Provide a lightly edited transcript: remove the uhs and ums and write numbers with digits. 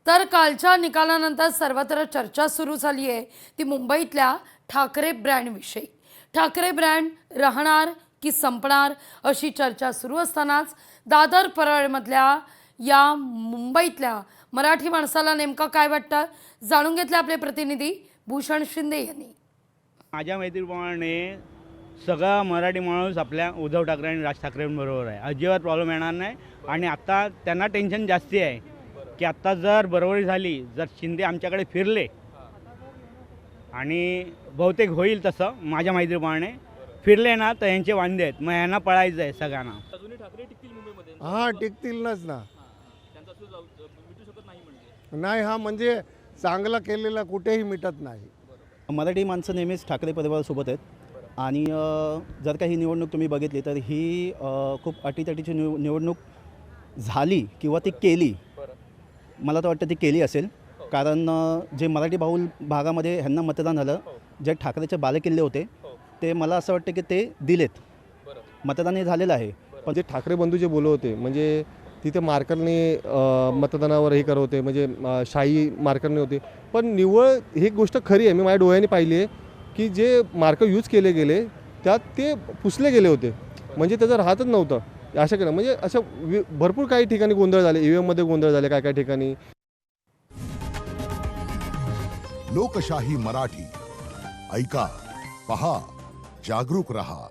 तर कालच्या निकालानंतर सर्वत्र चर्चा सुरू झाली आहे ती मुंबईतल्या ठाकरे ब्रँडविषयी। ठाकरे ब्रँड राहणार की संपणार अशी चर्चा सुरू असतानाच दादर परळमधल्या या मुंबईतल्या मराठी माणसाला नेमकं काय वाटतं जाणून घेतलं आपले प्रतिनिधी भूषण शिंदे यांनी। माझ्या मैत्रीप्रमाणे सगळा मराठी माणूस आपल्या उद्धव ठाकरे आणि राज ठाकरेंबरोबर आहे। अजिबात प्रॉब्लेम येणार नाही आणि आता त्यांना टेन्शन जास्ती आहे की आत्ता जर बरोबरी झाली, जर शिंदे आमच्याकडे फिरले आणि बहुतेक होईल तसं माझ्या माहितीप्रमाणे फिरले ना तर यांचे वांदे आहेत, मग यांना पळायचं आहे सगळ्यांना। अजूनही ठाकरे टिकतील मुंबईमध्ये? हां टिकतीलच ना। त्यांचा सूर मिटू शकत नाही म्हणजे? नाही, हा म्हणजे चांगला केलेला कुठेही मिटत नाही। मराठी माणसं नेहमीच ठाकरे परिवारासोबत आहेत आणि जर का ही निवडणूक तुम्ही बघितली तर ही खूप अटीतटीची निवडणूक झाली किंवा ती केली, मला तर वाटतं ती केली असेल। कारण जे मराठी बहुल भागामध्ये ह्यांना मतदान झालं, जे ठाकरेचे बालेकिल्ले होते ते मला असं वाटतं की ते दिलेत, मतदान हे झालेलं आहे। पण जे ठाकरे बंधू जे बोलत होते म्हणजे तिथे मार्करने मतदानावर हे करत होते, म्हणजे शाही मार्करने होते, पण निव्वळ ही गोष्ट खरी आहे, मी माझ्या डोळ्यांनी पाहिली आहे की जे मार्कर यूज केले गेले त्यात ते पुसले गेले होते, म्हणजे त्याचं राहतच नव्हतं। अशा केलं म्हणजे अशा भरपूर काही ठिकाणी गोंधळ झाले, EVM मध्ये गोंधळ झाले काय काय ठिकाणी। लोकशाही मराठी ऐका, पहा, जागरूक रहा।